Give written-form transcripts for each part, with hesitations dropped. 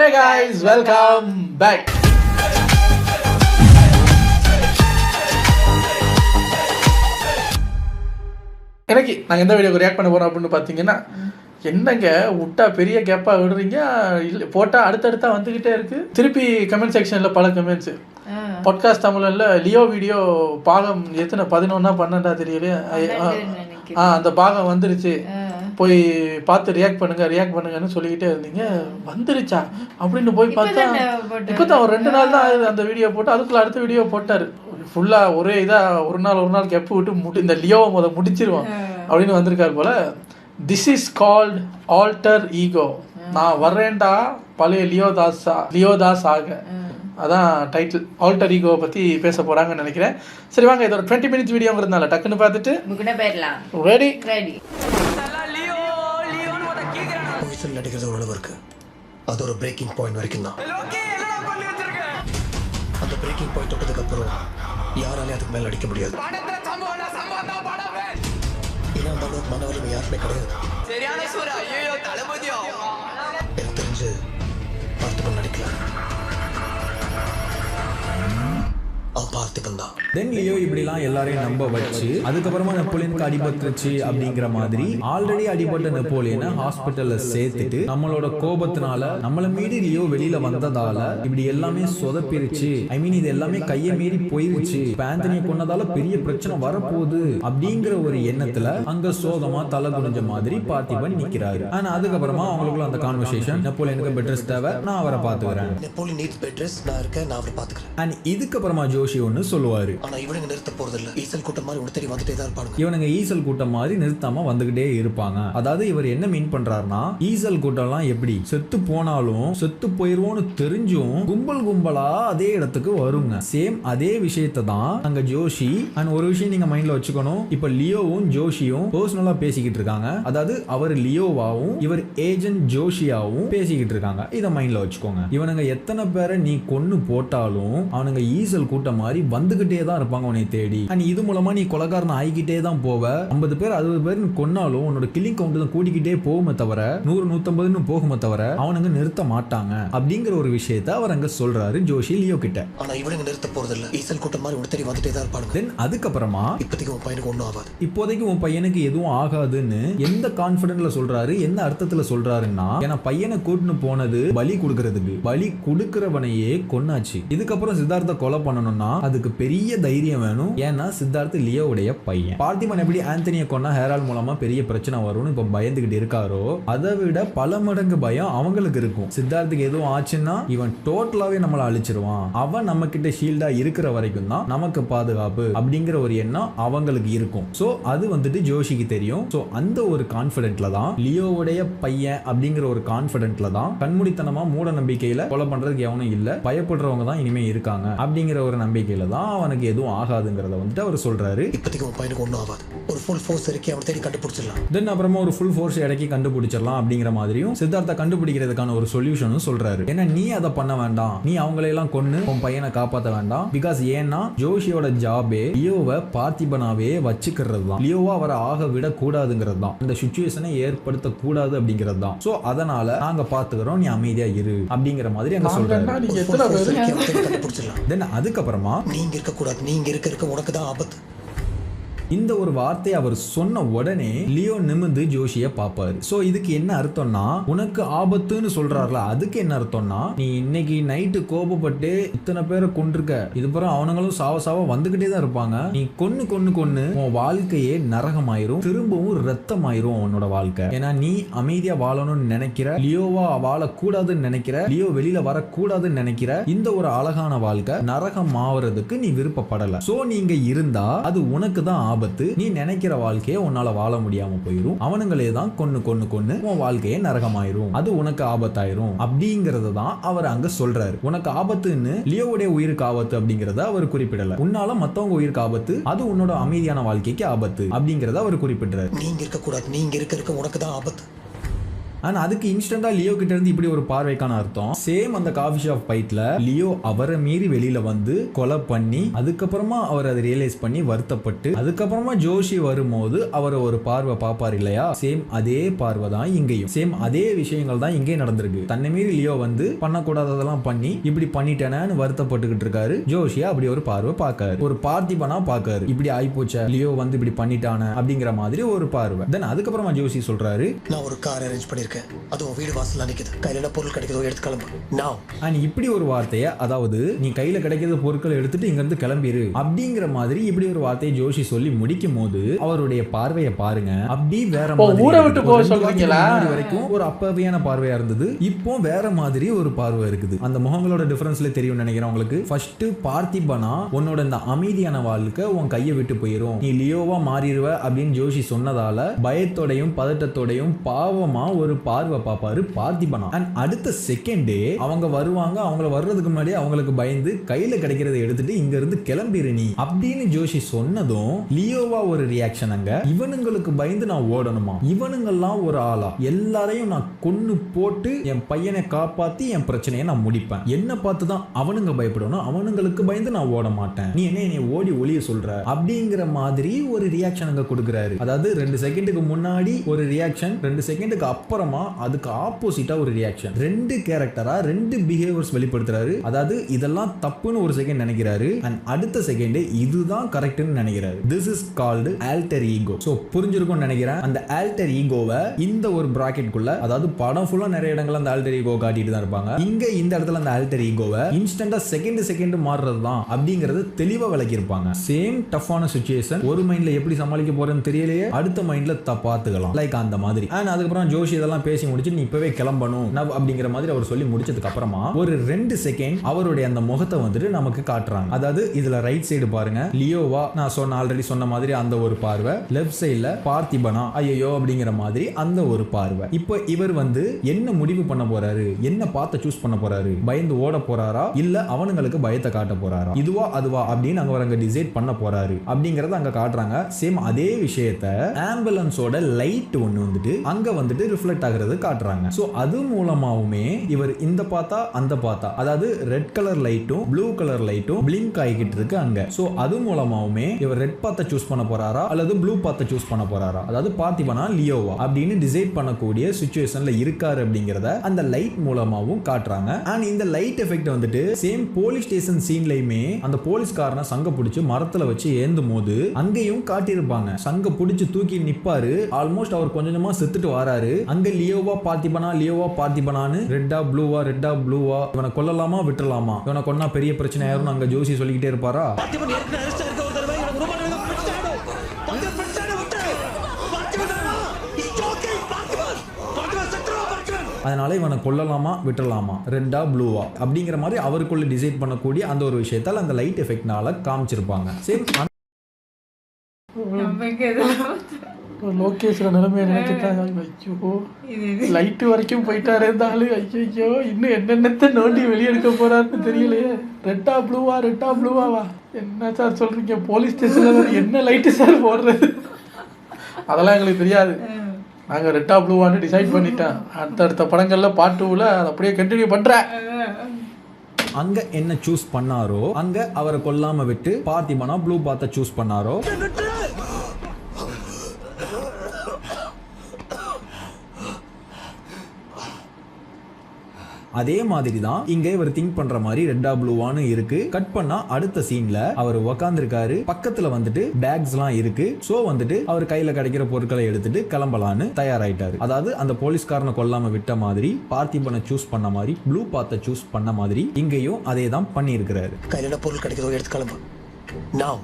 Hey guys, welcome back. எனக்கு நாங்கள் எந்த வீடியோக்கு ரியாக்ட் பண்ண போகிறோம் அப்படின்னு பார்த்தீங்கன்னா, என்னங்க விட்டா பெரிய கேப்பாக விடுறீங்க, இல்லை போட்டால் அடுத்தடுத்தா வந்துக்கிட்டே இருக்குது. திருப்பி கமெண்ட் செக்ஷனில் பல கமெண்ட்ஸு. பாட்காஸ்ட் தமிழில் லியோ வீடியோ பாகம் எத்தனை 11 12 தெரியல, அந்த பாகம் வந்துருச்சு, போய் பார்த்து ரியாக்ட் பண்ணுங்கன்னு சொல்லிக்கிட்டே இருந்தீங்க. வந்துருச்சா அப்படின்னு போய் பார்த்தா இப்போ தான் ஒரு 2 நாள் தான் அந்த வீடியோ போட்டு, அதுக்குள்ளே அடுத்த வீடியோ போட்டார். ஃபுல்லாக ஒரே இதாக ஒரு நாள் கெப்பு விட்டு இந்த லியோவை முடிச்சிருவோம் அப்படின்னு வந்திருக்காரு போல். This is called alter ego. நான் வர்றேன்டா பழைய லியோதாஸ் ஆக, அதான் டைட்டில். ஆல்டர் ஈகோவை பற்றி பேச போகிறாங்கன்னு நினைக்கிறேன். சரி வாங்க, இது ஒரு 20 மினிட்ஸ் வீடியோங்கிறதுனால டக்குன்னு பார்த்துட்டு ரெடி. நடிக்கிறது ஒரு அளவு இருக்கு, அது ஒரு பிரேக்கிங் பாயிண்ட் வரைக்கும் தான். அந்த பிரேக்கிங் பாயிண்ட் தொட்டதுக்கு அப்புறம் யாராலையும் அதுக்கு மேல அடிக்க முடியாது. ஏன்னா அந்த அளவுக்கு மன வலிமை யாருமே கிடையாது. எனக்கு தெரிஞ்சு பார்த்திபன் நடிக்கலாம். தென் லியோ இப்படிலாம் எல்லாரையும் நம்ப வச்சு அதுக்கப்புறமா நெப்போலியனுக்கு அடிபட்டுருச்சு அப்படிங்கிற மாதிரி ஆல்ரெடி அடிபட்ட நெப்போலியனை ஹாஸ்பிட்டல்ல சேர்த்துட்டு நம்மளோட கோபத்தினால நம்மள மீறி லியோ வெளியில வந்ததால இப்படி எல்லாமே சொதப்பிருச்சு, ஐ மீன் இது எல்லாமே கையை மீறி போயிருச்சு, ஆந்தனியை கொன்னதால பெரிய பிரச்சனை வரப்போகுது அப்படிங்கிற ஒரு எண்ணத்துல அங்க சோகமா தலை குனிஞ்ச மாதிரி பார்த்திபன் நிக்கிறாரு. ஆனா அதுக்கப்புறமா அவங்களுக்குள்ள அந்த கான்வர்சேஷன், நெப்போலியனுக்கு பெட் ரெஸ்ட் தேவை, நான் அவரை பாத்துக்கிறேன், நெப்போலியன் நீட்ஸ் பெட் ரெஸ்ட், நான் இருக்கேன், நான் அவரை பாத்துக்கிறேன். அண்ட் இதுக்கப்புறமா ஜோஷி ஒன்னு சொல்லுவாரு, ஆனா இவனுங்க நிறுத்த போறது இல்ல, ஈசல் கூட்டம் மாதிரி உடனே வந்துட்டே தான் இருப்பாங்க. இவனுங்க ஈசல் கூட்டம் மாதிரி நிறுத்தாம வந்துகிட்டே இருப்பாங்க. அதாவது இவர் என்ன மீன் பண்றாருன்னா, ஈசல் கூட்டம்லாம் எப்படி செத்து போனாலும் செத்து போயிருவோம்னு தெரிஞ்சும் கும்பலா அதே இடத்துக்கு வருங்க. சேம் அதே விஷயத்தை தான் அங்க ஜோஷி. அண்ட் ஒரு விஷயம் நீங்க மைண்ட்ல வச்சுக்கணும், இப்ப லியோவும் ஜோஷியும் பர்சனலா பேசிக்கிட்டு இருக்காங்க. அதாவது அவர் லியோவாவும் இவர் ஏஜென்ட் ஜோஷியாவும் பேசிக்கிட்டு இருக்காங்க. இதை மைண்ட்ல வச்சுக்கோங்க. இவனுங்க எத்தனை பேரை நீ கொன்னு போட்டாலும் அவனுங்க ஈசல் கூட்டம் மாதிரி வந்துகிட்டே தான் இருப்பாங்க உன்னை தேடி. அண்ட் இது மூலமா நீ கொலைகாரன் ஆகிக்கிட்டே தான் போவ. 50 பேர் 60 பேர் கொன்னாலும் உன்னோட கில்லிங் கவுண்ட் தான் கூடிக்கிட்டே போகுமே தவிர 100 150 போகுமே தவிர அவனுங்க நிறுத்த மாட்டாங்க அப்படிங்கிற ஒரு விஷயத்தை அவர் அங்க சொல்றாரு ஜோஷி லியோ கிட்ட. ஆனா இவனுங்க நிறுத்த போறது இல்ல, ஈசல் கூட்டம் மாதிரி உடனே வந்துட்டே தான் இருப்பாங்க. தென் அதுக்கப்புறமா இப்போதைக்கு உன் பையனுக்கு ஒன்றும் ஆகாது, இப்போதைக்கு உன் பையனுக்கு எதுவும் ஆகாதுன்னு எந்த கான்பிடென்ட்ல சொல்றாரு, எந்த அர்த்தத்துல சொல்றாருன்னா, ஏன்னா பையனை கூட்டின்னு போனது பலி கொடுக்கறதுக்கு, பலி கொடுக்கிறவனையே கொன்னாச்சு. இதுக்கப்புறம் சித்தார்த்த கொலை பண்ணணும்னா அதுக்கு பெரிய தைரியம் வேணும். ஏன்னா சித்தார்த் லியோவுடைய பையன். பார்த்திபன் எப்படி ஆந்தனியை கொன்னா ஹேரால் மூலமா பெரிய பிரச்சனை வரும்னு இப்ப பயந்துகிட்டு இருக்காரோ, அதை விட பல மடங்கு பயம் அவங்களுக்கு இருக்கும். சித்தார்த்துக்கு எதுவும் ஆச்சுன்னா இவன் டோட்டலாவே நம்மளை அழிச்சிருவான், அவன் நம்ம கிட்ட ஷீல்டா இருக்கிற வரைக்கும் தான் நமக்கு பாதுகாப்பு அப்படிங்கிற ஒரு எண்ணம் அவங்களுக்கு இருக்கும். சோ அது வந்துட்டு ஜோஷிக்கு தெரியும். சோ அந்த ஒரு கான்பிடென்ட்ல தான், லியோவுடைய பையன் அப்படிங்கிற ஒரு கான்பிடென்ட்ல தான் கண்மூடித்தனமா மூட நம்பிக்கையில கொலை பண்றதுக்கு எவனும் இல்ல, பயப்படுறவங்க தான் இனிமே இருக்காங்க அப்படிங்கிற ஒரு நம்பிக்கையில தான் அவனுக்கு எதுவும் ஆகாதுங்கிறத வந்துட்டு அவர் சொல்றாரு. இப்போதைக்கு உன் பையனுக்கு ஒன்றும் ஆகாது, ஒரு ஃபுல் ஃபோர்ஸ் இருக்கு, அவனை தேடி கண்டுபிடிச்சிடலாம். தென் அப்புறமா ஒரு ஃபுல் ஃபோர்ஸ் இறக்கி கண்டுபிடிச்சிடலாம் அப்படிங்கிற மாதிரியும் சித்தார்த்த கண்டுபிடிக்கிறதுக்கான ஒரு சொல்யூஷனும் சொல்றாரு. ஏன்னா நீ அதை பண்ண வேண்டாம், நீ அவங்களையெல்லாம் கொன்னு உன் பையனை காப்பாற்ற வேண்டாம். பிகாஸ் ஏன்னா ஜோஷியோட ஜாபே லியோவை பார்த்திபனாவே வச்சுக்கிறது தான், லியோவா அவரை ஆக விட கூடாதுங்கிறது தான், இந்த சிச்சுவேஷனை ஏற்படுத்த கூடாது அப்படிங்கிறது தான். சோ அதனால நாங்க பாத்துக்கிறோம், நீ அமைதியா இரு அப்படிங்கிற மாதிரி அங்க சொல்றாரு. தென் அதுக்கப்புறமா நீங்க இருக்க கூடாது, நீங்க இருக்க உனக்கு தான் ஆபத்து. இந்த ஒரு வார்த்தையை அவர் சொன்ன உடனே லியோ நிமிர்ந்து ஜோஷியை பாப்பாரு. சோ இதுக்கு என்ன அர்த்தம்னா, உனக்கு ஆபத்துன்னு சொல்றாருல, அதுக்கு என்ன அர்த்தம்னா, நீ இன்னைக்கு நைட்டு கோபப்பட்டு இத்தனை பேரை கொண்டிருக்க, இதுபுறம் அவனுங்களும் சாவ வந்துகிட்டே தான் இருப்பாங்க, நீ கொன்னு உன் வாழ்க்கையே நரகமாயிரும், திரும்பவும் ரத்தமாயிரும் உன்னோட வாழ்க்கை. ஏன்னா நீ அமைதியா வாழணும்னு நினைக்கிற, லியோவா வாழக்கூடாதுன்னு நினைக்கிற, லியோ வெளியில வரக்கூடாதுன்னு நினைக்கிற இந்த ஒரு அழகான வாழ்க்கை நரகம் ஆவறதுக்கு நீ விருப்பப்படல. சோ நீங்க இருந்தா அது உனக்கு தான் ஆபத்து. நீ நினைக்கிற வாழ்க்கையை உன்னால வாழ முடியாம போயிரும், அவனுங்களே தான் கொன்னு உன் வாழ்க்கையே நரகமாயிரும், அது உனக்கு ஆபத்தாயிரும் அப்படிங்கறத தான் அவர் அங்க சொல்றாரு. உனக்கு ஆபத்துன்னு லியோவுடைய உயிருக்கு ஆபத்து அப்படிங்கறத அவர் குறிப்பிடல. உன்னால மத்தவங்க உயிருக்கு ஆபத்து, அது உன்னோட அமைதியான வாழ்க்கைக்கு ஆபத்து அப்படிங்கறத அவர் குறிப்பிடுறாரு. நீங்க இருக்க கூடாது, நீங்க இருக்க உனக்கு தான் ஆபத்து. ஆனா அதுக்கு இன்ஸ்டன்டா லியோ கிட்ட இருந்து இப்படி ஒரு பார்வைக்கான அர்த்தம். சேம் அந்த காஃபி ஷாப் ஃபைட்ல லியோ அவரை மீறி வெளியில வந்து கொலை பண்ணி அதுக்கப்புறமா அவர் அதை ரியலைஸ் பண்ணி வருத்தப்பட்டு அதுக்கப்புறமா ஜோஷி வரும்போது அவர் ஒரு பார்வை பாப்பார் இல்லையா, சேம் அதே பார்வை தான் இங்கேயும். சேம் அதே விஷயங்கள் தான் இங்கே நடந்திருக்கு. தன்னை மீறி லியோ வந்து பண்ணக்கூடாததெல்லாம் பண்ணி இப்படி பண்ணிட்டேன்னு வருத்தப்பட்டுக்கிட்டு இருக்காரு. ஜோஷியா அப்படி ஒரு பார்வை பார்க்காரு, ஒரு பார்த்திபனா பார்க்காரு. இப்படி ஆயிப்போச்ச லியோ வந்து இப்படி பண்ணிட்டான அப்படிங்கிற மாதிரி ஒரு பார்வை. தென் அதுக்கப்புறமா ஜோஷி சொல்றாரு, நான் ஒரு கார் அரேஞ்ச் பண்ணிருக்கேன், அது உன் வீடு வாசல்ல நிக்குது, கையில என்ன பொருள் கிடைக்குதோ எடுத்து கிளம்பு now. அண்ட் இப்படி ஒரு வார்த்தையை, அதாவது நீ கையில கிடைக்கிற பொருட்களை எடுத்துட்டு இங்க இருந்து கிளம்பிரு அப்படிங்கிற மாதிரி இப்படி ஒரு வார்த்தையை ஜோஷி சொல்லி முடிக்கும் போது அவருடைய பார்வையை பாருங்க. அப்படி வேற மாதிரி ஊரை விட்டு போக சொல்றீங்களா வரைக்கும் ஒரு அப்பவியான பார்வையா இருந்தது, இப்போ வேற மாதிரி ஒரு பார்வை இருக்குது. அந்த முகங்களோட டிஃபரன்ஸ்ல தெரியும் நினைக்கிறேன் உங்களுக்கு. ஃபர்ஸ்ட் பார்த்திபனா உன்னோட இந்த அமைதியான வாழ்க்கை உன் கையை விட்டு போயிரும், நீ லியோவா மாறிடுவ அப்படின்னு ஜோஷி சொன்னதால பயத்தோடையும் பதட்டத்தோடையும் பாவமா ஒரு பார்வை பாப்பாரு பார்த்திபனா. அண்ட் அடுத்த செகண்டே அவங்க வருவாங்க, அவங்கள வர்றதுக்கு முன்னாடி அவங்களுக்கு பயந்து கையில கிடைக்கிறத எடுத்துட்டு இங்க இருந்து கிளம்பிரு நீ அப்படின்னு ஜோஷி சொன்னதும் லியோவா ஒரு ரியாக்ஷன். அங்க இவனுங்களுக்கு பயந்து நான் ஓடணுமா, இவனுங்கெல்லாம் ஒரு ஆளா, எல்லாரையும் நான் கொன்னு போட்டு என் பையனை காப்பாத்தி என் பிரச்சனையை நான் முடிப்பேன், என்ன பார்த்து தான் அவனுங்க பயப்படணும், அவனுங்களுக்கு பயந்து நான் ஓட மாட்டேன், நீ என்ன ஓடி ஒளிய சொல்ற அப்படிங்கிற மாதிரி ஒரு ரியாக்ஷன் அங்க கொடுக்குறாரு. அதாவது 2 செகண்டுக்கு முன்னாடி ஒரு ரியாக்ஷன், 2 செகண்டுக்கு அப்புறமா அதுக்கு ஆப்போசிட்டா ஒரு ரியாக்ஷன். 2 கேரக்டரா 2 பிஹேவியர்ஸ் வெளிப்படுத்துறாரு. அதாவது இதெல்லாம் தப்புன்னு ஒரு செகண்ட் நினைக்கிறாரு, அண்ட் அடுத்த செகண்ட் இதுதான் கரெக்ட்னு நினைக்கிறாரு. This is called alter ego. So புரிஞ்சிருக்கும்னு நினைக்கிறேன். அந்த ஆல்டர் ஈகோவை இந்த ஒரு பிராக்கெட்குள்ள, அதாவது படம் ஃபுல்லா நிறைய இடங்கள்ல அந்த ஆல்டர் ஈகோ காட்டிட்டு தான் இருப்பாங்க, இங்க இந்த இடத்துல அந்த ஆல்டர் ஈகோவை இன்ஸ்டன்டா செகண்ட் மாறுறது தான் அப்படிங்கறது தெளிவா விளக்கி இருப்பாங்க. சேம் டஃப்பான சிச்சுவேஷன், ஒரு மைண்ட்ல எப்படி சமாளிக்க போறேன்னு தெரியலையே, அடுத்த மைண்ட்ல பார்த்துக்கலாம், லைக் அந்த மாதிரி. அண்ட் அதுக்கப்புறம் ஜோஷி இதெல்லாம் பேசி முடிச்சு நீ இப்பவே கிளம்பணும் அப்படிங்கிற மாதிரி அவர் சொல்லி முடிச்சதுக்கு அப்புறமா ஒரு 2 செகண்ட் அவருடைய அந்த முகத்தை வந்துட்டு நமக்கு காட்டுறாங்க. அதாவது இதுல ரைட் சைடு பாருங்க, லியோவா நான் ஆல்ரெடி சொன்ன மாதிரி அந்த ஒரு பார்வை, லெஃப்ட் சைடுல பார்த்திபனா ஐயோ அப்படிங்கிற மாதிரி அந்த ஒரு பார்வை. இப்போ இவர் வந்து என்ன முடிவு பண்ண போறாரு, என்ன பார்த்து சூஸ் பண்ண போறாரு, பயந்து ஓட போறாரா இல்ல அவனுங்களுக்கு பயத்தை காட்ட போறாரா, இதுவா அதுவா அப்படின்னு அங்க டிசைட் பண்ண போறாரு அப்படிங்கறத அங்க காட்டுறாங்க. சேம் அதே விஷயத்தை ஆம்புலன்ஸோட லைட் ஒன்னு வந்துட்டு அங்க வந்துட்டு ரிஃப்ளெக்ட் ஆகுறது காட்டுறாங்க. சோ அது மூலமாவுமே இவர் இந்த பார்த்தா அந்த பார்த்தா, அதாவது ரெட் கலர் லைட்டும் ப்ளூ கலர் லைட்டும் பிளிங்க் ஆகிக்கிட்டு இருக்கு அங்க. சோ அது மூலமாவுமே இவர் ரெட் பார்த்த சூஸ் பண்ண போறாரா அல்லது ப்ளூ பார்த்த சூஸ் பண்ண போறாரா, அதாவது பார்த்திபனா லியோவா அப்படின்னு டிசைட் பண்ணக்கூடிய சிச்சுவேஷன்ல இருக்காரு அப்படிங்கறத அந்த லைட் மூலமாவும் காட்டுறாங்க. அண்ட் இந்த லைட் எஃபெக்ட் வந்துட்டு சேம் போலீஸ் ஸ்டேஷன் சீன்லயுமே அந்த போலீஸ்காரனை சங்க பிடிச்சு மரத்துல வச்சு ஏந்தும் போது அங்கேயும் காட்டியிருப்பாங்க. சங்க பிடிச்சு தூக்கி நிப்பாரு, ஆல்மோஸ்ட் அவர் கொஞ்சமா செத்துட்டு வராரு. அங்க லியோவா பார்த்திபனான்னு ரெட்டா ப்ளூவா இவனை கொல்லலாமா விட்டுலாமா, இவனை கொன்னா பெரிய பிரச்சனை ஆயிரும் அங்க ஜோசி சொல்லிக்கிட்டே இருப்பாரா. அதனால இவனை கொல்லலாமா விட்டுலாமா, ரெட்டா ப்ளூவா அப்படிங்கிற மாதிரி அவருக்குள்ள டிசைட் பண்ணக்கூடிய அந்த ஒரு விஷயத்தால் அந்த லைட் எஃபெக்ட்னால காமிச்சிருப்பாங்க. சேம் லோகேஷோட நிலைமையை நினைச்சுட்டாங்க. ஐயோ லைட்டு வரைக்கும் போயிட்டாரு இருந்தாலும், ஐயோ இன்னும் என்னென்னத்தை நோண்டி வெளியெடுக்க போறாருன்னு தெரியலையே. ரெட்டா ப்ளூவாவா என்ன சார் சொல்றீங்க, போலீஸ் ஸ்டேஷன்ல என்ன லைட்டு சார் போடுறது, அதெல்லாம் எங்களுக்கு தெரியாது, நாங்கள் ரெட்டா ப்ளூவான்னு டிசைட் பண்ணிட்டேன். அடுத்த படங்கள்ல பார்ட் 2ல அதை அப்படியே கண்டினியூ பண்றேன். அங்க என்ன சூஸ் பண்ணாரோ அங்க அவரை கொல்லாம விட்டு பார்த்திபனா ப்ளூ பார்த்த சூஸ் பண்ணாரோ, அதே மாதிரி தான் இங்க இவர் திங்க் பண்ற மாதிரி ரெட்டா ப்ளூவான்னு இருக்கு. கட் பண்ணா அடுத்த சீன்ல அவர் உட்கார்ந்திருக்காரு, பக்கத்துல வந்துட்டு பேக்ஸ் எல்லாம் இருக்கு. சோ வந்துட்டு அவர் கையில கிடைக்கிற பொருட்களை எடுத்துட்டு கிளம்பலான்னு தயாராயிட்டாரு. அதாவது அந்த போலீஸ்காரனை கொல்லாம விட்ட மாதிரி, பார்த்திபனை சூஸ் பண்ண மாதிரி, ப்ளூ பார்த்த சூஸ் பண்ண மாதிரி இங்கேயும் அதே தான் பண்ணி இருக்கிறாரு. கையில என்ன பொருள் கிடைக்குதோ எடுத்து கிளம்பு now.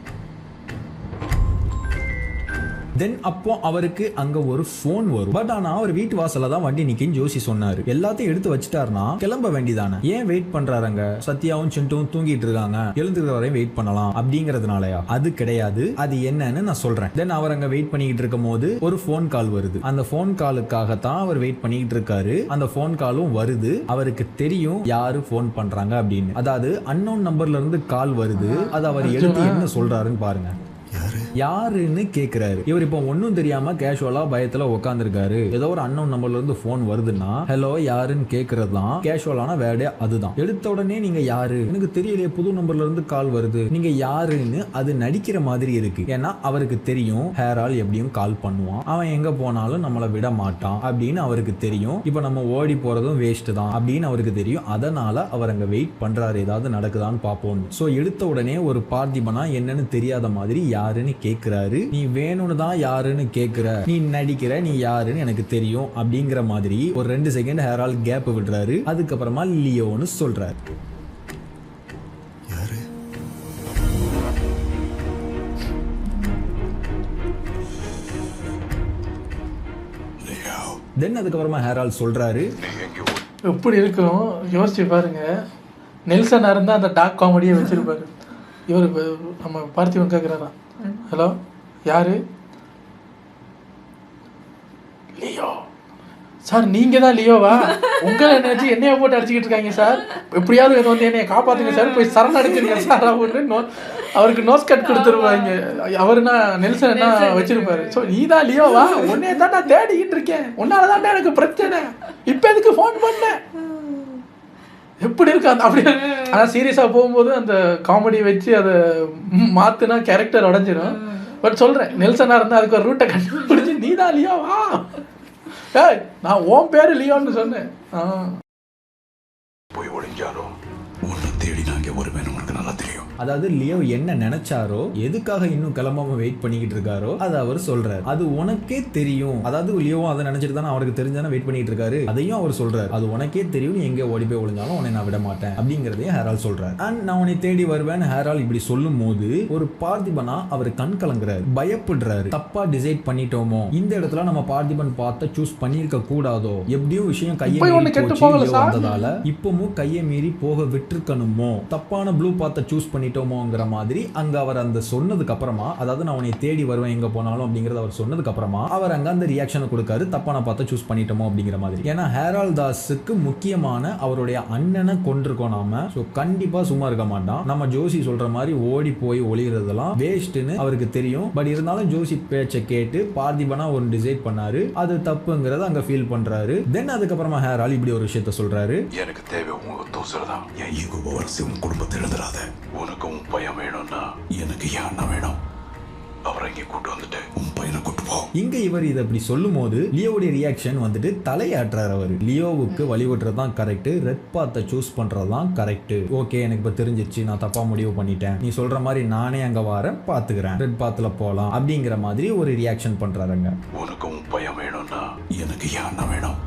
தென் அப்போ அவருக்கு அங்க ஒரு போன் வரும். பட் ஆனா அவர் வீட்டு வாசல்ல தான் வண்டி நிக்குன்னு ஜோசி சொன்னாரு. எல்லாத்தையும் எடுத்து வச்சுட்டாருன்னா கிளம்ப வேண்டியதானே, ஏன் வெயிட் பண்றாருங்க, சத்யாவும் சிண்டுவும் தூங்கிட்டு இருக்காங்க, எழுந்துக்கிற வரையும் வெயிட் பண்ணலாம் அப்படிங்கறதுனாலயா? அது கிடையாது. அது என்னன்னு நான் சொல்றேன். தென் அவர் அங்க வெயிட் பண்ணிக்கிட்டு இருக்கும் போது ஒரு போன் கால் வருது. அந்த போன் காலுக்காகத்தான் அவர் வெயிட் பண்ணிக்கிட்டு இருக்காரு. அந்த போன் காலும் வருது. அவருக்கு தெரியும் யாரு போன் பண்றாங்க அப்படின்னு. அதாவது அன்னோன் நம்பர்ல இருந்து கால் வருது. அது அவர் எடுத்து என்ன சொல்றாருன்னு பாருங்க. யாருன்னு கேக்குறாரு. இவர் இப்போ ஒன்னும் தெரியாம கேஷுவலா பயத்துல உட்காந்துருக்காரு. ஏதோ ஒரு அன்னோன் நம்பர்ல இருந்து போன் வருதுன்னா ஹலோ யாருன்னு கேக்குறது தான் கேஷுவலான வேர்டே. அதுதான் எடுத்த உடனே நீங்க யாரு எனக்கு தெரியலையே, புது நம்பர்ல இருந்து கால் வருது, நீங்க யாருன்னு அது நடிக்கிற மாதிரி இருக்கு. ஏன்னா அவருக்கு தெரியும் ஹேரால் எப்படியும் கால் பண்ணுவான், அவன் எங்க போனாலும் நம்மளை விட மாட்டான் அப்படின்னு அவருக்கு தெரியும். இப்போ நம்ம ஓடி போறதும் வேஸ்ட் தான் அப்படின்னு அவருக்கு தெரியும். அதனால அவர் அங்க வெயிட் பண்றாரு, ஏதாவது நடக்குதான்னு பார்ப்போம். சோ எடுத்த உடனே ஒரு பார்த்திபனா என்னன்னு தெரியாத மாதிரி யாருன்னு கேக்குறாரு. நீ வேணும்னு தான் யாருன்னு கேக்குற, நீ நடிக்கிற, நீ யாருன்னு எனக்கு தெரியும் அப்படிங்கிற மாதிரி ஒரு 2 செகண்ட் ஹேரால் கேப் விடுறாரு. அதுக்கப்புறமா லியோன்னு சொல்றாரு. தென் அதுக்கப்புறமா ஹேரால் சொல்றாரு, எப்படி இருக்கும் யோசிச்சு பாருங்க. நெல்சனா இருந்தா அந்த டாக் காமெடியை வச்சிருப்பாரு. இவர் நம்ம பார்த்திபன் கேட்குறாராம், ஹலோ யாரு? லியோ சார், நீங்க தான் லியோவா? உங்களை நினைச்சு என்னைய போட்டு அடிச்சுக்கிட்டு இருக்காங்க சார், எப்படியாவது இதை வந்து என்னைய காப்பாத்துங்க சார், போய் சரணடைஞ்சிருங்க சார் அப்படின்னு அவருக்கு நோஸ் கட் கொடுத்துருவாங்க. அவருனா நெல்சன் என்ன வச்சிருப்பாரு. ஸோ நீ தான் லியோவா? உன்னைய தான் நான் தேடிக்கிட்டு இருக்கேன், உன்னாலதான் எனக்கு பிரச்சனை, இப்போ எதுக்கு ஃபோன் பண்ண? எப்படி இருக்கு அந்த அப்படி. ஆனால் சீரியஸாக போகும்போது அந்த காமெடி வச்சு அதை மாற்றினா கேரக்டர் உடஞ்சிடும். பட் சொல்கிறேன், நெல்சனாக இருந்தால் அதுக்கு ஒரு ரூட்டை கண்டுபிடிச்சி நீ தான் லியோவா, ஏய் நான் உன் பேர் லியோன்னு சொன்னேன். போய் ஒளிஞ்சாலும் உன்னை தேடி நான் இங்கே வருவேன், உனக்கு நல்லா தெரியும். அதாவது லியோ என்ன நினைச்சாரோ, எதுக்காக இன்னும் கிளம்பாம வெயிட் பண்ணிக்கிட்டு இருக்காரோ அதை அவர் சொல்றாரு. அது உனக்கே தெரியும். அதாவது லியோவும் அதை நினைச்சிட்டு தானே அவருக்கு தெரிஞ்சானே வெயிட் பண்ணிட்டு இருக்காரு. அதையும் அவர் சொல்றாரு, அது உனக்கே தெரியும், நீ எங்கே ஓடி போய் ஒளிஞ்சாலும் உன்னை நான் விட மாட்டேன் அப்படிங்கிறதையும் ஹேரால் சொல்றாரு. அண்ட் நான் உன்னை தேடி வருவேன் ஹேரால் இப்படி சொல்லும் போது ஒரு பார்த்திபனா அவர் கண் கலங்குறாரு, பயப்படுறாரு. தப்பா டிசைட் பண்ணிட்டோமோ, இந்த இடத்துல நம்ம பார்த்திபன் பார்த்த சூஸ் பண்ணிருக்க கூடாதோ, எப்படியும் விஷயம் கையை மீறி வந்ததால இப்பவும் கையை மீறி போக விட்டுருக்கணுமோ, தப்பான ப்ளூ பார்த்த சூஸ் பண்ணி பண்ணிட்டோமோங்கிற மாதிரி அங்க அவர் அந்த சொன்னதுக்கு அப்புறமா, அதாவது நான் உன்னை தேடி வருவேன் எங்க போனாலும் அப்படிங்கறத அவர் சொன்னதுக்கு அப்புறமா அவர் அங்க அந்த ரியாக்ஷனை கொடுக்காரு, தப்பான பார்த்து சூஸ் பண்ணிட்டோமோ அப்படிங்கிற மாதிரி. ஏன்னா ஹேரால் தாஸுக்கு முக்கியமான அவருடைய அண்ணனை கொண்டிருக்கோம் நாம. சோ கண்டிப்பா சும்மா இருக்க மாட்டான். நம்ம ஜோசி சொல்ற மாதிரி ஓடி போய் ஒளிகிறதெல்லாம் வேஸ்ட்னு அவருக்கு தெரியும். பட் இருந்தாலும் ஜோசி பேச்சை கேட்டு பார்த்திபனா ஒரு டிசைட் பண்ணாரு, அது தப்புங்கிறத அங்க ஃபீல் பண்றாரு. தென் அதுக்கப்புறமா ஹேரால் இப்படி ஒரு விஷயத்த சொல்றாரு, எனக்கு தேவை உங்க தோசரதான். என் ஈகோ வரிசை உன் குடும்பத்தை எழுதுறாத. உனக்கு உன் பையன் வேணும்னா எனக்கு என் அண்ணன் வேணும். அவரை இங்கே கூட்டு வந்துட்டு உன் பையனை கூட்டு போ. இங்க இவர் இதை அப்படி சொல்லும் போது லியோவுடைய ரியாக்ஷன் வந்துட்டு தலையாட்டுறாரு. அவர் லியோவுக்கு வழிவிடுறது தான் கரெக்ட், ரெட் பாத்தை சூஸ் பண்றது தான் கரெக்ட். ஓகே எனக்கு இப்ப தெரிஞ்சிச்சு, நான் தப்பா முடிவு பண்ணிட்டேன், நீ சொல்ற மாதிரி நானே அங்க வரேன், பாத்துக்கிறேன், ரெட் பாத்துல போலாம் அப்படிங்கிற மாதிரி ஒரு ரியாக்ஷன் பண்றாருங்க. உனக்கு உன் பையன் வேணும்னா எனக்கு என் அண்ணன் வேணும்.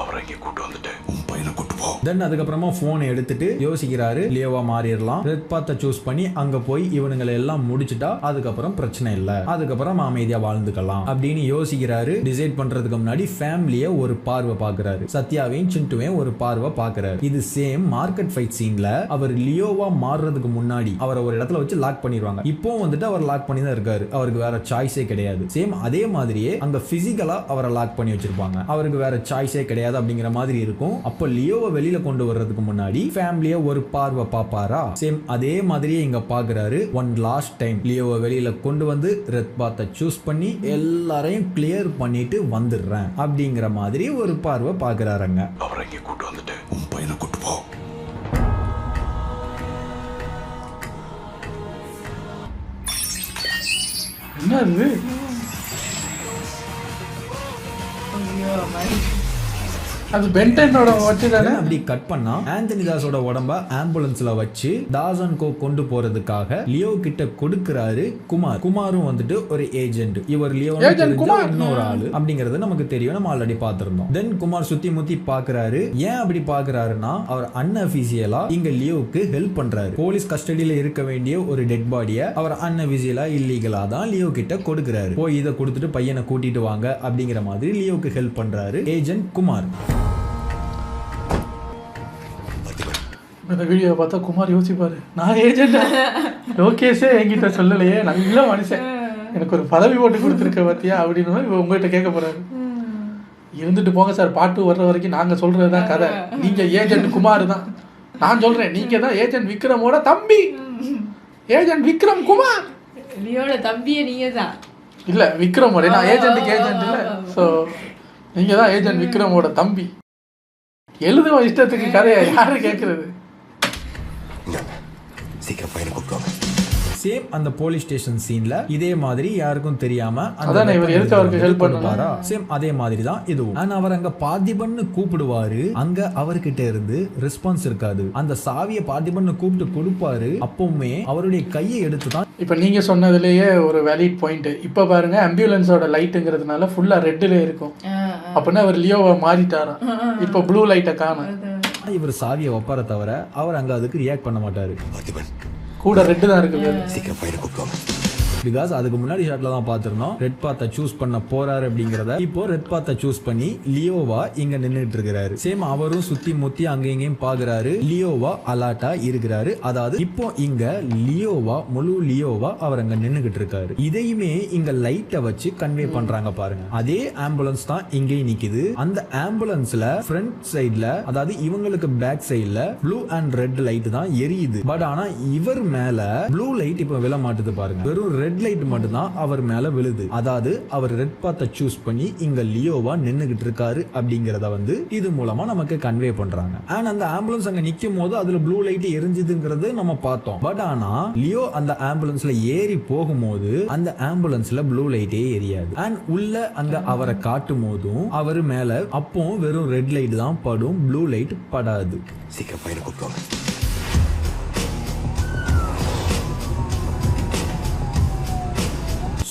அவரை இங்கே கூட்டு வந்துட்டு உன் பையனை கூட்டு போ. தென் அதுக்கப்புறமா போன் எடுத்துட்டு யோசிக்கிறாரு, லியோவா மாறிடலாம், ரெட் பாத்தை சூஸ் பண்ணி அங்க போய் இவனுங்களை எல்லாம் முடிச்சுட்டா அதுக்கப்புறம் பிரச்சனை இல்ல, அதுக்கப்புறம் அமைதியா வாழ்ந்துக்கலாம் அப்படின்னு யோசிக்கிறாரு. டிசைட் பண்றதுக்கு முன்னாடி ஃபேமிலிய ஒரு பார்வை பாக்குறாரு, சத்யாவையும் சிண்டுவையும் ஒரு பார்வை பாக்குறாரு. இது சேம் மார்க்கெட் ஃபைட் சீன்ல அவர் லியோவா மாறுறதுக்கு முன்னாடி அவரை ஒரு இடத்துல வச்சு லாக் பண்ணிடுவாங்க. இப்போ வந்துட்டு அவர் லாக் பண்ணி தான் இருக்காரு, அவருக்கு வேற சாய்ஸே கிடையாது. சேம் அதே மாதிரியே அங்க பிசிக்கலா அவரை லாக் பண்ணி வச்சிருப்பாங்க, அவருக்கு வேற சாய்ஸே கிடையாது அப்படிங்கிற மாதிரி இருக்கும். அப்ப லியோவை வெளியில கொண்டு வர்றதுக்கு முன்னாடி ஃபேமிலிய ஒரு பார்வை பாப்பாரா, சேம் அதே மாதிரியே இங்க பாக்குறாரு. ஒன் லாஸ்ட் டைம் லியோவை வெளியில கொண்டு வந்து ரெட் பாத்தை சூஸ் பண்ணி எல்லாரையும் கிளியர் பண்ணிட்டு வந்துடுறேன் அப்படிங்கிற மாதிரி ஒரு பார்வை பாக்குறாருங்க. அவரை இங்கே கூட்டு வந்துட்டு உன் பையனை கூட்டு போ. என்னது அது பென்டனோட வாட்ச் தானே. அப்படி கட் பண்ணா ஆந்தனி தாஸோட உடம்ப ஆம்புலன்ஸ்ல வச்சு தாசன் கோ கொண்டு போறதுக்காக லியோ கிட்ட கொடுக்கிறாரு குமார். குமாரும் வந்துட்டு ஒரு ஏஜென்ட், இவர் லியோ இன்னொரு ஆளு அப்படிங்கறது நமக்கு தெரியும், நம்ம ஆல்ரெடி பார்த்திருந்தோம். தென் குமார் சுத்தி முத்தி பாக்குறாரு. ஏன் அப்படி பாக்குறாருன்னா அவர் அன்அபிஷியலா இங்க லியோவுக்கு ஹெல்ப் பண்றாரு. போலீஸ் கஸ்டடியில இருக்க வேண்டிய ஒரு டெட் பாடியை அவர் அன்அபிஷியலா இல்லீகலா தான் லியோ கிட்ட கொடுக்கிறாரு. போய் இதை கொடுத்துட்டு பையனை கூட்டிட்டு வாங்க அப்படிங்கிற மாதிரி லியோவுக்கு ஹெல்ப் பண்றாரு ஏஜென்ட் குமார். இந்த வீடியோ பார்த்தா குமார் யோசிப்பாரு, நான் ஏஜென்ட் லோகேஷே என்கிட்ட சொல்லலையே, நல்ல மனுஷன், எனக்கு ஒரு பதவி போட்டு கொடுத்துருக்க பார்த்தியா அப்படின்னு உங்ககிட்ட கேட்க போறாரு. இருந்துட்டு போங்க சார், பாட்டு வர்ற வரைக்கும் நாங்க சொல்றதுதான் கதை, நீங்க ஏஜென்ட் குமார் தான், நான் சொல்றேன் நீங்க தான் ஏஜென்ட் விக்ரமோட தம்பி, ஏஜென்ட் விக்ரம் குமார். லியோட தம்பியே நீங்க தான். இல்லை விக்ரமோட, நான் ஏஜென்ட்டுக்கு ஏஜென்ட் இல்லை. ஸோ நீங்கள் தான் ஏஜென்ட் விக்ரமோட தம்பி. எழுதுவோம் இஷ்டத்துக்கு கதையை யாரு கேட்குறது? சீக்கிரம் பையனை கூப்பிடுவாங்க. சேம் அந்த போலீஸ் ஸ்டேஷன் சீன்ல இதே மாதிரி யாருக்கும் தெரியாம இவர் எதுக்கு அவருக்கு ஹெல்ப் பண்ணுவாரா? சேம் அதே மாதிரி தான் இதுவும். ஆனா அவர் அங்க பார்த்திபன்னு கூப்பிடுவாரு, அங்க அவர்கிட்ட இருந்து ரெஸ்பான்ஸ் இருக்காது. அந்த சாவியை பார்த்திபன்னு கூப்பிட்டு கொடுப்பாரு, அப்பவுமே அவருடைய கையை எடுத்து தான். இப்போ நீங்கள் சொன்னதுலேயே ஒரு வேலிட் பாயிண்ட். இப்போ பாருங்க ஆம்புலன்ஸோட லைட்டுங்கிறதுனால ஃபுல்லாக ரெட்டில் இருக்கும். அப்படின்னா அவர் லியோவை மாறிட்டாரா? இப்போ ப்ளூ லைட்டை காணும். இவர் சாவியை வைப்பார தவிர அவர் அங்க அதுக்கு ரியாக்ட் பண்ண மாட்டாரு. கூட ரெட்டு தான் இருக்குது. சீக்கிரம் பையனை கூப்பிடுவாங்க. பிகாஸ் அதுக்கு முன்னாடி ஷாட்ல தான் பார்த்திருந்தோம் ரெட் பாத்தை சூஸ் பண்ண போறாரு அப்படிங்கறத. இப்போ ரெட் பாத்தை சூஸ் பண்ணி லியோவா இங்க நின்னுட்டு இருக்கிறாரு. சேம் அவரும் சுத்தி முத்தி அங்க இங்கேயும் பாக்குறாரு. லியோவா அலாட்டா இருக்கிறாரு. அதாவது இப்போ இங்க லியோவா, முழு லியோவா அவர் அங்க நின்னுகிட்டு இருக்காரு. இதையுமே இங்க லைட்டை வச்சு கன்வே பண்றாங்க பாருங்க. அதே ஆம்புலன்ஸ் தான் இங்கேயும் நிக்குது. அந்த ஆம்புலன்ஸ்ல ஃப்ரண்ட் சைட்ல, அதாவது இவங்களுக்கு பேக் சைட்ல ப்ளூ அண்ட் ரெட் லைட் தான் எரியுது. பட் ஆனா இவர் மேல ப்ளூ லைட் இப்ப விழ மாட்டுது பாருங்க. வெறும் ரெட் லைட் மட்டும் தான் அவர் மேல விழுது. அதாவது அவர் ரெட் பாத்தை சூஸ் பண்ணி இங்க லியோவா நின்னுகிட்டு இருக்காரு அப்படிங்கறத வந்து இது மூலமா நமக்கு கன்வே பண்றாங்க. அண்ட் அந்த ஆம்புலன்ஸ் அங்க நிக்கும் போது அதுல ப்ளூ லைட் எரிஞ்சுதுங்கிறது நம்ம பார்த்தோம். பட் ஆனா லியோ அந்த ஆம்புலன்ஸ்ல ஏறி போகும்போது அந்த ஆம்புலன்ஸ்ல ப்ளூ லைட்டே எரியாது. அண்ட் உள்ள அங்க அவரை காட்டும் போதும் அவர் மேல அப்போ வெறும் ரெட் லைட் தான் படும், ப்ளூ லைட் படாது. சீக்கிரம் பையனை கூப்பிடுவாங்க.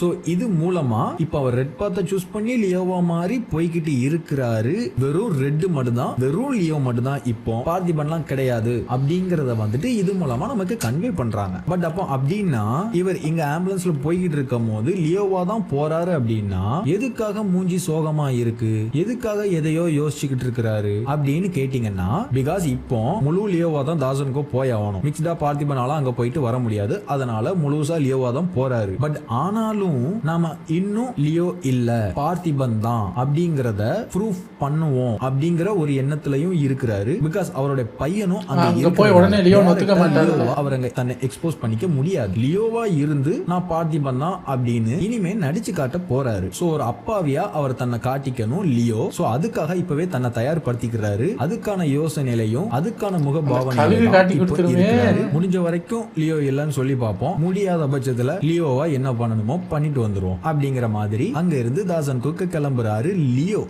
ஸோ இது மூலமா இப்போ அவர் ரெட் பாத்தை சூஸ் பண்ணி லியோவா மாதிரி போய்கிட்டு இருக்கிறாரு. வெறும் ரெட் மட்டும்தான், வெறும் லியோ மட்டும்தான், இப்போ பார்த்திபன்லாம் கிடையாது அப்படிங்கறத வந்துட்டு இது மூலமா நமக்கு கன்வே பண்றாங்க. பட் அப்போ அப்படின்னா இவர் இங்க ஆம்புலன்ஸ்ல போய்கிட்டு இருக்கும் போது லியோவா தான் போறாரு அப்படின்னா எதுக்காக மூஞ்சி சோகமா இருக்கு, எதுக்காக எதையோ யோசிச்சுக்கிட்டு இருக்கிறாரு அப்படின்னு கேட்டீங்கன்னா, பிகாஸ் இப்போ முழு லியோவா தான் தாசனுக்கோ போய் ஆகணும். மிக்ஸ்டா பார்த்திபனால அங்க போயிட்டு வர முடியாது. அதனால முழுசா லியோவா தான் போறாரு. பட் ஆனாலும் நாம இன்னும் லியோ இல்ல, பார்த்திபன் தான் அப்படிங்கறத ப்ரூஃப் பண்ணுவோம் அப்படிங்கிற ஒரு எண்ணத்திலையும் இருக்கிறாரு. பிகாஸ் அவருடைய பையனும் அங்க போய் உடனே லியோ ஒத்துக்க மாட்டாரு. அவர் அங்க தன்னை எக்ஸ்போஸ் பண்ணிக்க முடியாது. லியோவா இருந்து நான் பார்த்திபன் தான் அப்படின்னு இனிமே நடிச்சு காட்ட போறாரு. சோ ஒரு அப்பாவியா அவர் தன்னை காட்டிக்கணும் லியோ. சோ அதுக்காக இப்பவே தன்னை தயார்படுத்திக்கிறாரு. அதுக்கான யோசனையிலையும் அதுக்கான முகபாவனையிலும் முடிஞ்ச வரைக்கும் லியோ இல்லன்னு சொல்லி பார்ப்போம். முடியாத பட்சத்துல லியோவா என்ன பண்ணணுமோ பண்ணிட்டு வந்துருவோம் அப்படிங்கிற மாதிரி அங்க இருந்து தாசன்கோக்கு கிளம்புறாரு லியோ.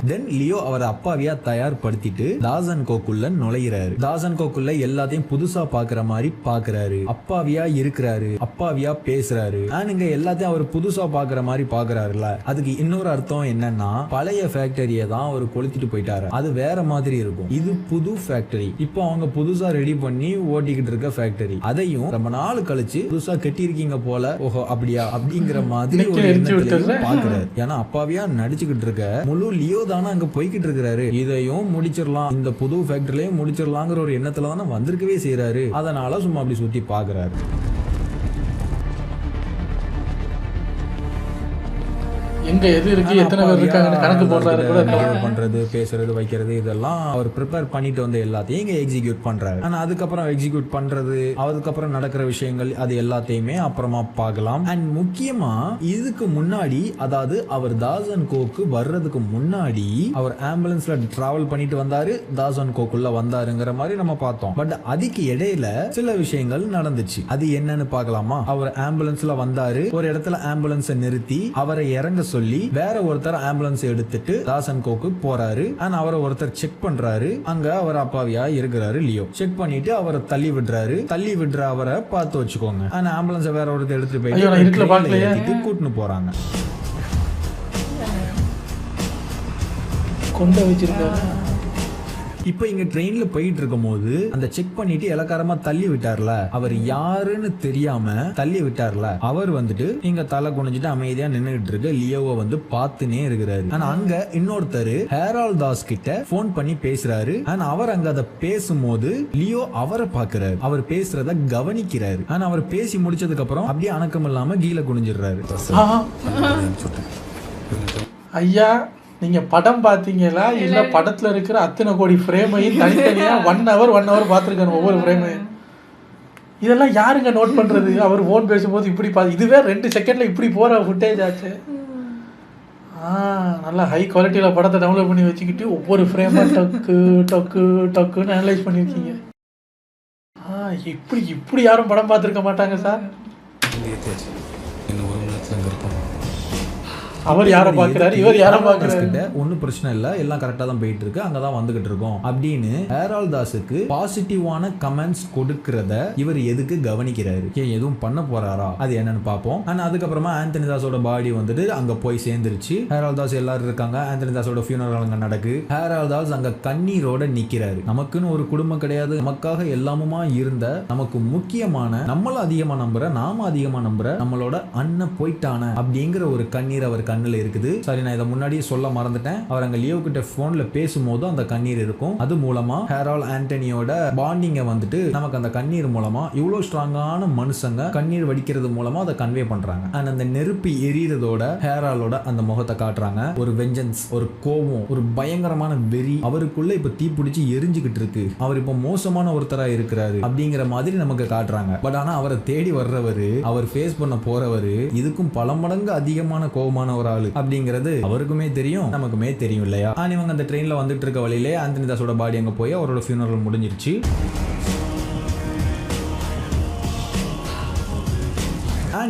தென் லியோ அவரை அப்பாவியா தயார்படுத்திட்டு தாசன்கோக்குள்ள நுழையிறாரு. தாசன்கோக்குள்ள எல்லாத்தையும் புதுசா பாக்குற மாதிரி பாக்குறாரு. அப்பாவியா இருக்கிறாரு, அப்பாவியா பேசுறாரு. இங்க எல்லாத்தையும் அவர் புதுசா பாக்குற மாதிரி பாக்குறாருல, அதுக்கு இன்னொரு அர்த்தம் என்னன்னா பழைய ஃபேக்டரியை தான் அவர் கொளுத்திட்டு போயிட்டாரு. அது வேற மாதிரி இருக்கும். இது புது ஃபேக்டரி. இப்போ அவங்க புதுசா ரெடி பண்ணி ஓட்டிக்கிட்டு இருக்க ஃபேக்டரி. அதையும் ரொம்ப நாள் கழிச்சு புதுசா கட்டியிருக்கீங்க போல, ஓஹோ அப்படியா அப்படிங்கிற மாதிரி ஒரு எண்ணத்திலையும் பாக்குறாரு. ஏன்னா அப்பாவியா நடிச்சுக்கிட்டு இருக்க முழு லியோ தானே அங்க போய்கிட்டு இருக்கிறாரு. இதையும் முடிச்சிடலாம், இந்த புது ஃபேக்டரியிலையும் முடிச்சிடலாங்கிற ஒரு எண்ணத்துல தானே வந்திருக்கவே செய்யறாரு. அதனால சும்மா அப்படி சுத்தி பாக்குறாரு. எங்க எது இருக்கு, எத்தனை பேர் இருக்காங்கன்னு கணக்கு போடுறாரு. கூட பண்றது, பேசுறது, வைக்கிறது, இதெல்லாம் அவர் ப்ரிப்பேர் பண்ணிட்டு வந்து எல்லாத்தையும் இங்க எக்ஸிக்யூட் பண்றாரு. ஆனா அதுக்கப்புறம் எக்ஸிக்யூட் பண்றது, அதுக்கப்புறம் நடக்கிற விஷயங்கள், அது எல்லாத்தையுமே அப்புறமா பார்க்கலாம். அண்ட் முக்கியமா இதுக்கு முன்னாடி, அதாவது அவர் தாசன்கோக்கு வர்றதுக்கு முன்னாடி அவர் ஆம்புலன்ஸ்ல டிராவல் பண்ணிட்டு வந்தாரு, தாசன்கோக்குள்ள வந்தாருங்கிற மாதிரி நம்ம பார்த்தோம். பட் அதுக்கு இடையில சில விஷயங்கள் நடந்துச்சு. அது என்னன்னு பார்க்கலாமா? அவர் ஆம்புலன்ஸ்ல வந்தாரு, ஒரு இடத்துல ஆம்புலன்ஸை நிறுத்தி அவரை இறங்க சொல்லி வேற ஒருத்தர் ஆம்புலன்ஸ் எடுத்துட்டு தாசன்கோக்கு போறாரு. அண்ட் அவரை ஒருத்தர் செக் பண்றாரு. அங்க அவர் அப்பாவியா இருக்கிறாரு லியோ. செக் பண்ணிட்டு அவரை தள்ளி விடுறாரு. தள்ளி விடுற அவரை பார்த்து வச்சுக்கோங்க. அண்ட் ஆம்புலன்ஸ் வேற ஒருத்தர் எடுத்துட்டு போயிட்டு கூட்டின்னு போறாங்க. கொண்டு வச்சிருக்காரு. இப்போ இங்க ட்ரெயின்ல போயிட்டு இருக்கும் போது அந்த செக் பண்ணிட்டு இலக்காரமா தள்ளி விட்டார்ல, அவர் யாருன்னு தெரியாம தள்ளி விட்டார்ல, அவர் வந்துட்டு இங்க தலை குனிஞ்சிட்டு அமைதியா நின்னுகிட்டு இருக்க லியோவை வந்து பார்த்துனே இருக்கிறாரு. ஆனா அங்க இன்னொருத்தர் ஹேரால்ட் தாஸ் கிட்ட போன் பண்ணி பேசுறாரு. ஆனா அவர் அங்க அதை பேசும்போது லியோ அவரை பாக்குறாரு. அவர் பேசுறத கவனிக்கிறாரு. ஆனா அவர் பேசி முடிச்சதுக்கு அப்புறம் அப்படியே அணக்கம் இல்லாம கீழே குனிஞ்சிடுறாரு. ஐயா, நீங்க படம் பாத்தீங்களா இல்ல படத்துல இருக்கிற அத்தனை கோடி ஃப்ரேமையும் தனித்தனியா 1 hour பார்த்துருக்கணும் ஒவ்வொரு ஃப்ரேமையும். இதெல்லாம் யாருங்க நோட் பண்ணுறது? அவர் ஃபோன் பேசும்போது இப்படி இதுவே 2 செகண்டில் இப்படி போகிற ஃபுட்டேஜ் ஆச்சு. நல்லா ஹை குவாலிட்டியில் படத்தை டவுன்லோட் பண்ணி வச்சுக்கிட்டு ஒவ்வொரு ஃப்ரேமாக டக்கு டக்கு டக்குன்னு அனலைஸ் பண்ணியிருக்கீங்க. இப்படி யாரும் படம் பார்த்துருக்க மாட்டாங்க சார். அவர் யாரை பார்க்குறாரு, இவர் யாரை பார்க்குறாரு, ஒன்றும் பிரச்சனை இல்லை, எல்லாம் கரெக்டாக தான் போயிட்டு இருக்கு, அங்கே தான் வந்துகிட்டு இருக்கோம் அப்படின்னு ஹேரால்ட் தாஸுக்கு பாசிட்டிவான கமெண்ட்ஸ் கொடுக்கறத இவர் எதுக்கு கவனிக்கிறாரு? எதுவும் பண்ண போறாரா? அது என்னன்னு பார்ப்போம். ஆனால் அதுக்கப்புறமா ஆந்தனி தாஸோட பாடி வந்துட்டு அங்கே போய் சேர்ந்துருச்சு. ஹேரால்ட் தாஸ் எல்லாரும் இருக்காங்க. ஆந்தனி தாஸோட ஃபியூனரல் அங்கே நடக்கு. ஹேரால்ட் தாஸ் அங்கே கண்ணீரோட நிற்கிறாரு. நமக்குன்னு ஒரு குடும்பம் கிடையாது, நமக்காக எல்லாமுமா இருந்த, நமக்கு முக்கியமான, நம்மளும் அதிகமாக நம்புற, நாம அதிகமாக நம்புற நம்மளோட அண்ணன் போயிட்டான அப்படிங்கிற ஒரு கண்ணீர் அவர் கண்ணில் இருக்குது. சரி, நான் இதை முன்னாடியே சொல்ல மறந்துட்டேன். அவர் அங்க லியோ கிட்ட போன்ல பேசும்போது அந்த கண்ணீர் இருக்கும். அது மூலமா ஹேரால்ட் ஆண்டனியோட பாண்டிங்க வந்துட்டு நமக்கு அந்த கண்ணீர் மூலமா இவ்வளவு ஸ்ட்ராங்கான மனுஷங்க கண்ணீர் வடிக்கிறது மூலமா அதை கன்வே பண்றாங்க. அண்ட் அந்த நெருப்பு எரியறதோட ஹேராலோட அந்த முகத்தை காட்டுறாங்க. ஒரு வெஞ்சன்ஸ், ஒரு கோபம், ஒரு பயங்கரமான வெறி அவருக்குள்ள இப்ப தீப்பிடிச்சு எரிஞ்சுக்கிட்டு இருக்கு. அவர் இப்ப மோசமான ஒருத்தரா இருக்கிறாரு அப்படிங்கிற மாதிரி நமக்கு காட்டுறாங்க. பட் ஆனா அவரை தேடி வர்றவரு, அவர் ஃபேஸ் பண்ண போறவரு இதுக்கும் பல மடங்கு அதிகமான கோபமான ஒரு ஆளு அப்படிங்கிறது அவருக்குமே தெரியும், நமக்குமே தெரியும் இல்லையா? இவங்க அந்த ட்ரெயின்ல வந்துட்டு இருக்க வழியிலே ஆந்தனி தாஸோட பாடி அங்க போய் அவரோட ஃபியூனரல் முடிஞ்சிருச்சு.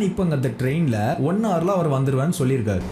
இப்போ அந்த ட்ரெயின்ல 1 ஹவர்ல அவர் வந்துருவான்னு சொல்லியிருக்காரு.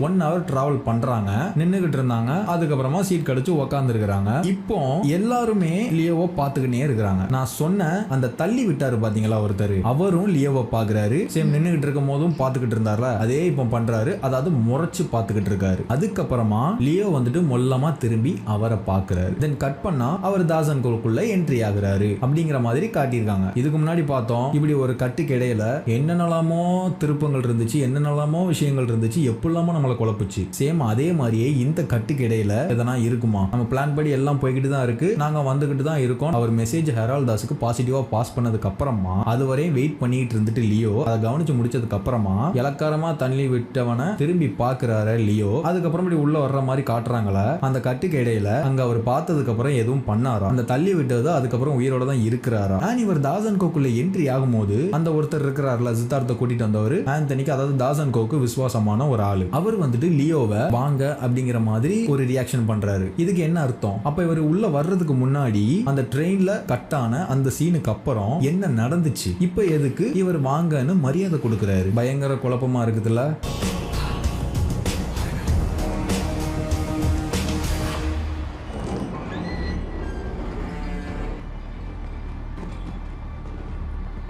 1 ஹவர் டிராவல் பண்றாங்க, நின்னுகிட்டு இருந்தாங்க. அதுக்கப்புறமா சீட் கிடைச்சு உக்காந்துருக்காங்க. இப்போ எல்லாருமே லியோவை பார்த்துக்கிட்டே இருக்கிறாங்க. நான் சொன்ன அந்த தள்ளி விட்டாரு பாத்தீங்களா ஒருத்தர், அவரும் லியோவை பாக்குறாரு. சேம் நின்னுகிட்டு இருக்கும் போதும் பார்த்துக்கிட்டு இருந்தார்ல, அதே இப்போ பண்றாரு. அதாவது முறைச்சு பார்த்துக்கிட்டு இருக்காரு. அதுக்கப்புறமா லியோ வந்துட்டு மொல்லமா திரும்பி அவரை பாக்குறாரு. தென் கட் பண்ணா அவர் தாசன் கோலுக்குள்ள என்ட்ரி ஆகுறாரு அப்படிங்கிற மாதிரி காட்டியிருக்காங்க. இதுக்கு முன்னாடி பார்த்தோம், இப்படி ஒரு கட்டுக்கு இடையில என்னென்னலாமோ திருப்பங்கள் இருந்துச்சு, என்னென்னலாமோ விஷயங்கள் இருந்துச்சு, எப்படிலாமோ நம்மளை குழப்புச்சு. சேம் அதே மாதிரியே இந்த கட்டுக்கு இடையில எதனா இருக்குமா? நம்ம பிளான் படி எல்லாம் போய்கிட்டு தான் இருக்கு, நாங்க வந்துகிட்டு தான் இருக்கோம். அவர் மெசேஜ் ஹேரால்ட் தாஸுக்கு பாசிட்டிவா பாஸ் பண்ணதுக்கு அப்புறமா அதுவரையும் வெயிட் பண்ணிட்டு இருந்துட்டு லியோ அதை கவனிச்சு முடிச்சதுக்கு அப்புறமா இலக்காரமா தள்ளி விட்டவனை திரும்பி பாக்குறாரு லியோ. அதுக்கப்புறம் இப்படி உள்ள வர்ற மாதிரி காட்டுறாங்களா. அந்த கட்டுக்கு இடையில அங்க அவர் பார்த்ததுக்கு அப்புறம் எதுவும் பண்ணாரா? அந்த தள்ளி விட்டது அதுக்கப்புறம் உயிரோட தான் இருக்கிறாரா? இவர் தாசன் கோக்குள்ள என்ட்ரி ஆகும்போது அந்த ஒருத்தர் இருக்கிறார்ல, சித்தார்த்தை கூட்டிட்டு வந்தவர் ஆந்தனிக்கு, அதாவது தாசன் கோக்கு விசுவாசமான ஒரு ஆளு, அவர் வந்துட்டு லியோவை வாங்க அப்படிங்கிற மாதிரி ஒரு ரியாக்ஷன் பண்றாரு. இதுக்கு என்ன அர்த்தம்? அப்ப இவர் உள்ள வர்றதுக்கு முன்னாடி அந்த ட்ரெயின்ல கட்டான அந்த சீனுக்கு அப்புறம் என்ன நடந்துச்சு, இப்ப எதுக்கு இவர் வாங்கன்னு மரியாதை கொடுக்கிறாரு? பயங்கர குழப்பமா இருக்குதுல்ல.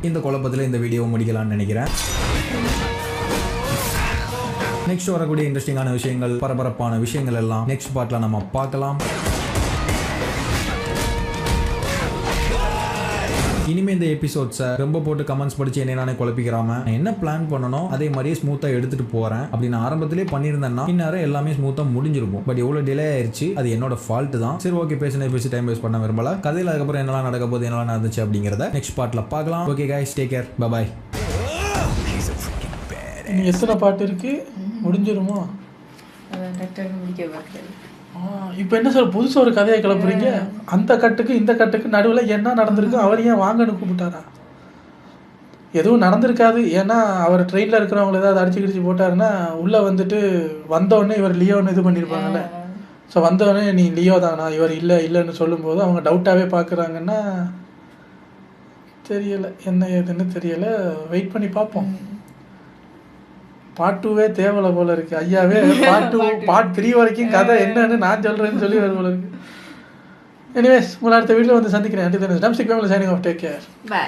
இந்த குழப்பத்தில் இந்த வீடியோ முடிக்கலாம்னு நினைக்கிறேன். நெக்ஸ்ட் வரக்கூடிய இன்ட்ரெஸ்டிங்கான விஷயங்கள், பரபரப்பான விஷயங்கள் எல்லாம் நெக்ஸ்ட் பார்ட்ல நம்ம பார்க்கலாம். இனிமே இந்த எபிசோட்ஸை ரொம்ப போட்டு கமெண்ட்ஸ் படிச்சு என்ன நானே குழப்பிக்கிறாம நான் என்ன பிளான் பண்ணணும் அதே மாதிரியே ஸ்மூத்தா எடுத்துட்டு போறேன். அப்படி நான் ஆரம்பத்திலே பண்ணியிருந்தேன்னா இந்நேரம் எல்லாமே ஸ்மூத்தா முடிஞ்சிருக்கும். பட் எவ்வளவு டிலே ஆயிருச்சு, அது என்னோட ஃபால்ட் தான். சரி, ஓகே, பேசி டைம் வேஸ்ட் பண்ண விரும்பல. கதையில் அதுக்கப்புறம் என்னெல்லாம் நடக்க போது, என்னெல்லாம் நடந்துச்சு அப்படிங்கிறத நெக்ஸ்ட் பார்ட்ல பார்க்கலாம். Okay guys, take care, bye bye. எத்தனை பாட்டு இருக்கு? முடிஞ்சிருமோ? இப்போ என்ன சார் புதுசாக ஒரு கதையை கிளப்புறீங்க? அந்த கட்டுக்கு இந்த கட்டுக்கு நடுவில் என்ன நடந்திருக்கு? அவர் ஏன் வாங்கன்னு கூப்பிட்டாரா? எதுவும் நடந்திருக்காது. ஏன்னா அவர் ட்ரெயினில் இருக்கிறவங்கள ஏதாவது அடிச்சு கிடிச்சு போட்டாருன்னா உள்ளே வந்துட்டு வந்தோடனே இவர் லியோன்னு இது பண்ணியிருப்பாங்கல்ல. ஸோ வந்தோடனே நீ லியோ தானா, இவர் இல்லைன்னு சொல்லும்போது அவங்க டவுட்டாகவே பார்க்குறாங்கன்னா தெரியலை, என்ன ஏதுன்னு தெரியலை. வெயிட் பண்ணி பார்ப்போம். பார்ட் 2வே தேவலை போல இருக்கு. ஐயாவே பார்ட் 3 வரைக்கும் கதை என்னன்னு நான் சொல்றேன்னு சொல்லி வர போல இருக்கு. எனிவேஸ், உங்களை அடுத்த வீட்டில் வந்து சந்திக்கிறேன். Signing off. Take care. By.